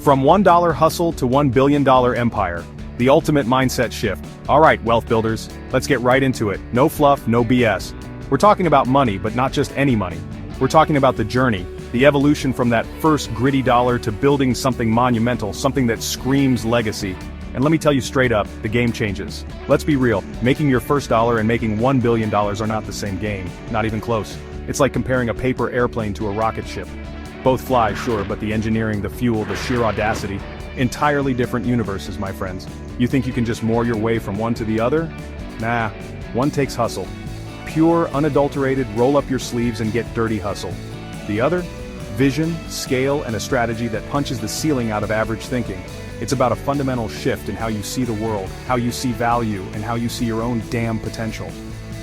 From $1 hustle to $1 billion empire. The ultimate mindset shift. Alright, wealth builders, let's get right into it. No fluff, no BS. We're talking about money, but not just any money. We're talking about the journey, the evolution from that first gritty dollar to building something monumental, something that screams legacy. And let me tell you straight up, the game changes. Let's be real, making your first dollar and making $1 billion are not the same game, not even close. It's like comparing a paper airplane to a rocket ship. Both fly, sure, but the engineering, the fuel, the sheer audacity, entirely different universes, my friends. You think you can just moor your way from one to the other? Nah, one takes hustle. Pure, unadulterated, roll up your sleeves and get dirty hustle. The other? Vision, scale, and a strategy that punches the ceiling out of average thinking. It's about a fundamental shift in how you see the world, how you see value, and how you see your own damn potential.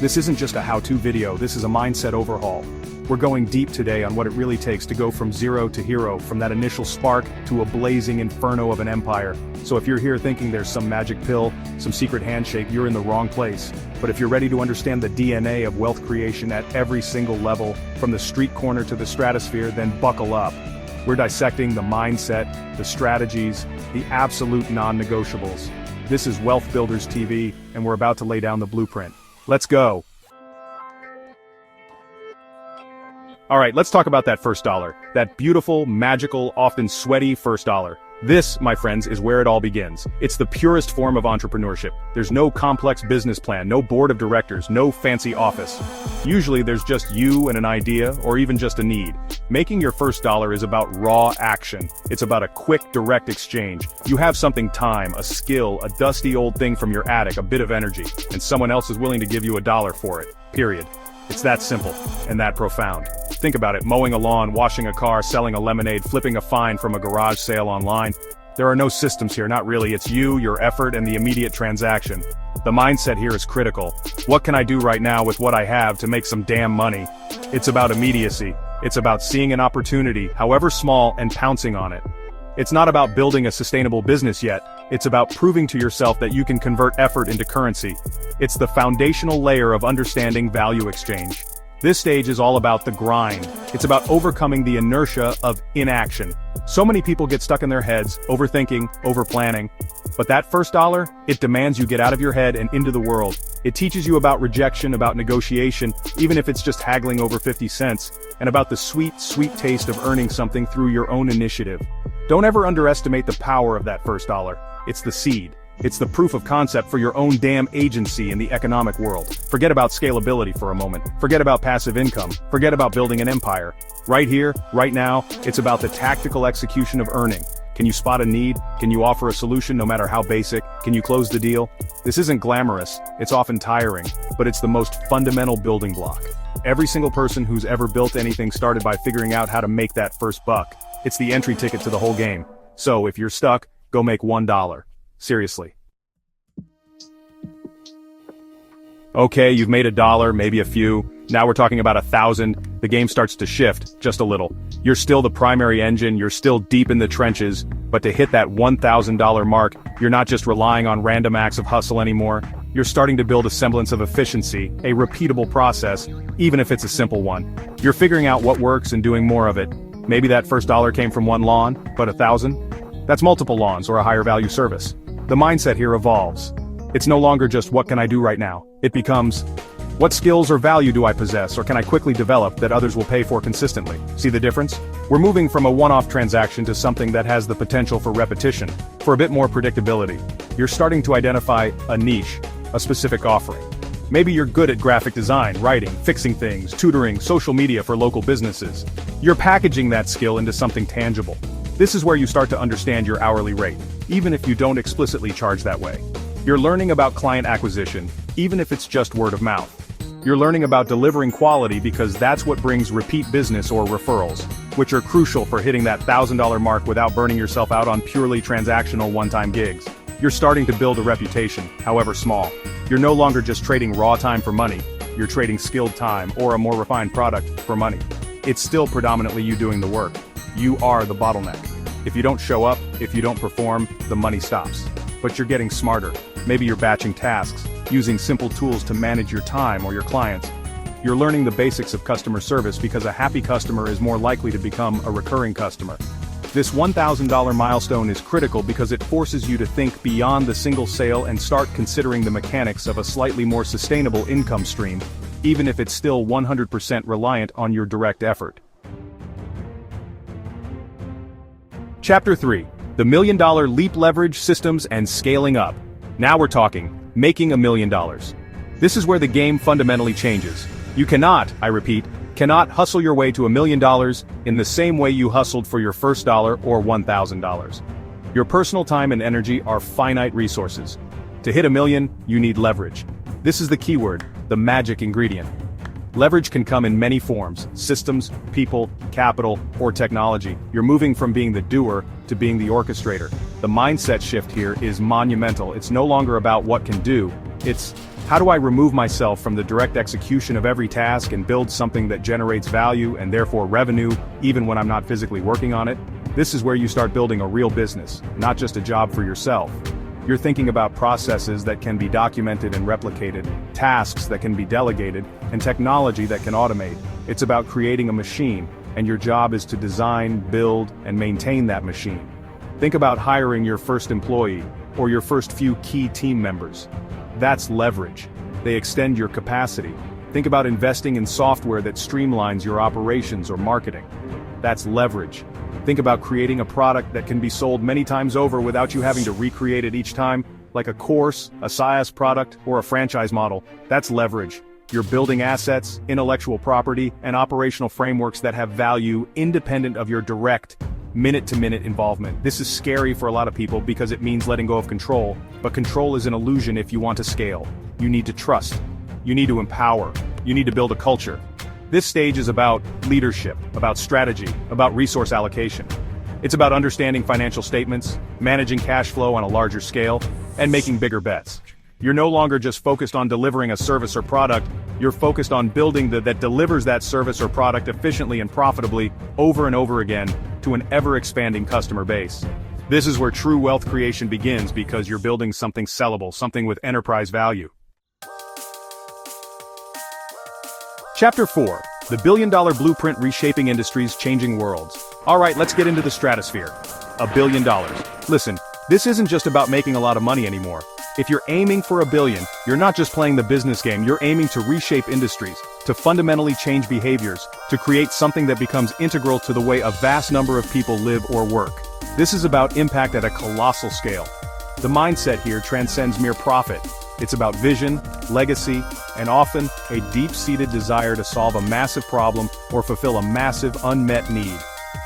This isn't just a how-to video, this is a mindset overhaul. We're going deep today on what it really takes to go from zero to hero, from that initial spark to a blazing inferno of an empire. So if you're here thinking there's some magic pill, some secret handshake, you're in the wrong place. But if you're ready to understand the DNA of wealth creation at every single level, from the street corner to the stratosphere, then buckle up. We're dissecting the mindset, the strategies, the absolute non-negotiables. This is Wealth Builders TV, and we're about to lay down the blueprint. Let's go. Alright, let's talk about that first dollar. That beautiful, magical, often sweaty first dollar. This, my friends, is where it all begins. It's the purest form of entrepreneurship. There's no complex business plan, no board of directors, no fancy office. Usually there's just you and an idea, or even just a need. Making your first dollar is about raw action. It's about a quick, direct exchange. You have something, time, a skill, a dusty old thing from your attic, a bit of energy, and someone else is willing to give you $1 for it. Period. It's that simple, and that profound. Think about it, mowing a lawn, washing a car, selling a lemonade, flipping a find from a garage sale online. There are no systems here, not really. It's you, your effort, and the immediate transaction. The mindset here is critical. What can I do right now with what I have to make some damn money? It's about immediacy. It's about seeing an opportunity, however small, and pouncing on it. It's not about building a sustainable business yet. It's about proving to yourself that you can convert effort into currency. It's the foundational layer of understanding value exchange. This stage is all about the grind. It's about overcoming the inertia of inaction. So many people get stuck in their heads, overthinking, overplanning. But that first dollar, it demands you get out of your head and into the world. It teaches you about rejection, about negotiation, even if it's just haggling over 50 cents, and about the sweet, sweet taste of earning something through your own initiative. Don't ever underestimate the power of that first dollar. It's the seed. It's the proof of concept for your own damn agency in the economic world. Forget about scalability for a moment. Forget about passive income. Forget about building an empire. Right here, right now, it's about the tactical execution of earning. Can you spot a need? Can you offer a solution no matter how basic? Can you close the deal? This isn't glamorous, it's often tiring, but it's the most fundamental building block. Every single person who's ever built anything started by figuring out how to make that first buck. It's the entry ticket to the whole game. So if you're stuck, go make $1. Seriously. Okay, you've made $1, maybe a few. Now we're talking about 1,000. The game starts to shift, just a little. You're still the primary engine, you're still deep in the trenches, but to hit that $1,000 mark, you're not just relying on random acts of hustle anymore. You're starting to build a semblance of efficiency, a repeatable process, even if it's a simple one. You're figuring out what works and doing more of it. Maybe that first dollar came from one lawn, but 1,000? That's multiple lawns or a higher value service. The mindset here evolves. It's no longer just what can I do right now. It becomes, what skills or value do I possess or can I quickly develop that others will pay for consistently? See the difference? We're moving from a one-off transaction to something that has the potential for repetition, for a bit more predictability. You're starting to identify a niche, a specific offering. Maybe you're good at graphic design, writing, fixing things, tutoring, social media for local businesses. You're packaging that skill into something tangible. This is where you start to understand your hourly rate, even if you don't explicitly charge that way. You're learning about client acquisition, even if it's just word of mouth. You're learning about delivering quality because that's what brings repeat business or referrals, which are crucial for hitting that $1,000 mark without burning yourself out on purely transactional one-time gigs. You're starting to build a reputation, however small. You're no longer just trading raw time for money, you're trading skilled time or a more refined product for money. It's still predominantly you doing the work. You are the bottleneck. If you don't show up, if you don't perform, the money stops. But you're getting smarter. Maybe you're batching tasks, using simple tools to manage your time or your clients. You're learning the basics of customer service because a happy customer is more likely to become a recurring customer. This $1,000 milestone is critical because it forces you to think beyond the single sale and start considering the mechanics of a slightly more sustainable income stream, even if it's still 100% reliant on your direct effort. Chapter 3. The $1 Million Leap Leverage Systems and Scaling Up. Now we're talking, making $1 million. This is where the game fundamentally changes. You cannot, I repeat, cannot hustle your way to $1 million in the same way you hustled for your first dollar or $1,000. Your personal time and energy are finite resources. To hit $1 million, you need leverage. This is the keyword, the magic ingredient. Leverage can come in many forms: systems, people, capital, or technology. You're moving from being the doer to being the orchestrator. The mindset shift here is monumental. It's no longer about what can do. It's, how do I remove myself from the direct execution of every task and build something that generates value and therefore revenue, even when I'm not physically working on it? This is where you start building a real business, not just a job for yourself. You're thinking about processes that can be documented and replicated, tasks that can be delegated, and technology that can automate. It's about creating a machine, and your job is to design, build, and maintain that machine. Think about hiring your first employee, or your first few key team members. That's leverage. They extend your capacity. Think about investing in software that streamlines your operations or marketing. That's leverage. Think about creating a product that can be sold many times over without you having to recreate it each time, like a course, a SaaS product, or a franchise model. That's leverage. You're building assets, intellectual property, and operational frameworks that have value independent of your direct, minute-to-minute involvement. This is scary for a lot of people because it means letting go of control, but control is an illusion if you want to scale. You need to trust. You need to empower. You need to build a culture. This stage is about leadership, about strategy, about resource allocation. It's about understanding financial statements, managing cash flow on a larger scale, and making bigger bets. You're no longer just focused on delivering a service or product, you're focused on building that delivers that service or product efficiently and profitably over and over again to an ever-expanding customer base. This is where true wealth creation begins because you're building something sellable, something with enterprise value. Chapter 4. The $1 Billion Blueprint Reshaping Industries, Changing Worlds. Alright, let's get into the stratosphere. $1 billion. Listen, this isn't just about making a lot of money anymore. If you're aiming for $1 billion, you're not just playing the business game, you're aiming to reshape industries, to fundamentally change behaviors, to create something that becomes integral to the way a vast number of people live or work. This is about impact at a colossal scale. The mindset here transcends mere profit. It's about vision, legacy, and often a deep-seated desire to solve a massive problem or fulfill a massive unmet need.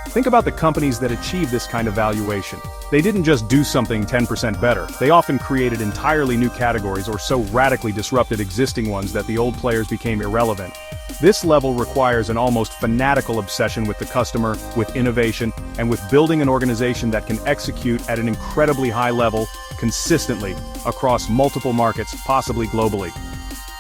Think about the companies that achieve this kind of valuation. They didn't just do something 10% better, they often created entirely new categories or so radically disrupted existing ones that the old players became irrelevant. This level requires an almost fanatical obsession with the customer, with innovation, and with building an organization that can execute at an incredibly high level, consistently, across multiple markets, possibly globally.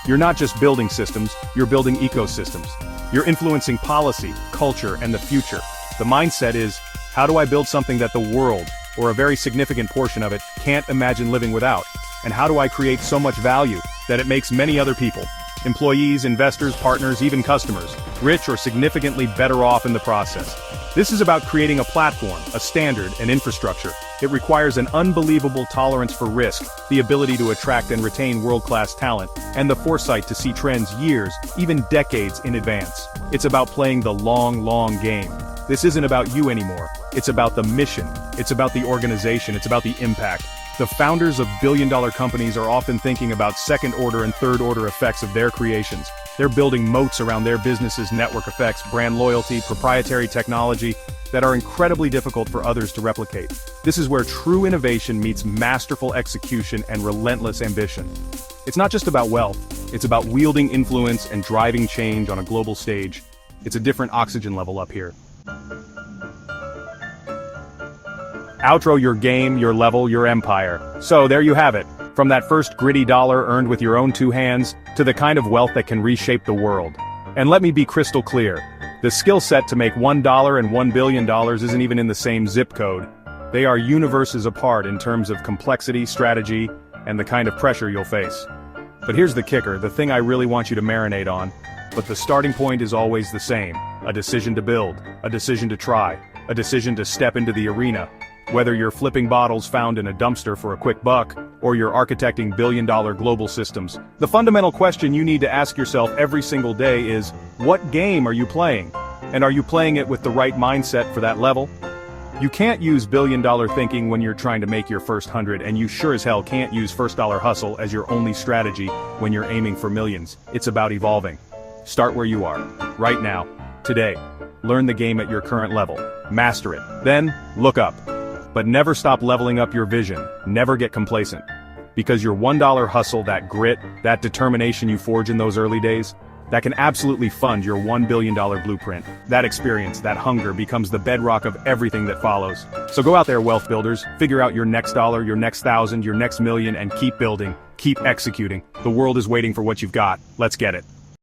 You're not just building systems, you're building ecosystems. You're influencing policy, culture, and the future. The mindset is, how do I build something that the world, or a very significant portion of it, can't imagine living without? And how do I create so much value that it makes many other people, employees, investors, partners, even customers, rich or significantly better off in the process? This is about creating a platform, a standard, an infrastructure. It requires an unbelievable tolerance for risk, the ability to attract and retain world-class talent, and the foresight to see trends years, even decades in advance. It's about playing the long game. This isn't about you anymore. It's about the mission. It's about the organization. It's about the impact. The founders of billion-dollar companies are often thinking about second-order and third-order effects of their creations. They're building moats around their businesses, network effects, brand loyalty, proprietary technology that are incredibly difficult for others to replicate. This is where true innovation meets masterful execution and relentless ambition. It's not just about wealth. It's about wielding influence and driving change on a global stage. It's a different oxygen level up here. Outro your game, your level, your empire. So there you have it. From that first gritty dollar earned with your own two hands, to the kind of wealth that can reshape the world. And let me be crystal clear. The skill set to make $1 and $1 billion isn't even in the same zip code. They are universes apart in terms of complexity, strategy, and the kind of pressure you'll face. But here's the kicker, the thing I really want you to marinate on. But the starting point is always the same. A decision to build, a decision to try, a decision to step into the arena. Whether you're flipping bottles found in a dumpster for a quick buck, or you're architecting billion-dollar global systems, the fundamental question you need to ask yourself every single day is, what game are you playing? And are you playing it with the right mindset for that level? You can't use billion-dollar thinking when you're trying to make your first 100, and you sure as hell can't use first-dollar hustle as your only strategy when you're aiming for millions. It's about evolving. Start where you are, right now, today. Learn the game at your current level. Master it. Then, look up. But never stop leveling up your vision. Never get complacent. Because your $1 hustle, that grit, that determination you forge in those early days, that can absolutely fund your $1 billion blueprint. That experience, that hunger, becomes the bedrock of everything that follows. So go out there, wealth builders, figure out your next dollar, your next thousand, your next million, and keep building, keep executing. The world is waiting for what you've got. Let's get it.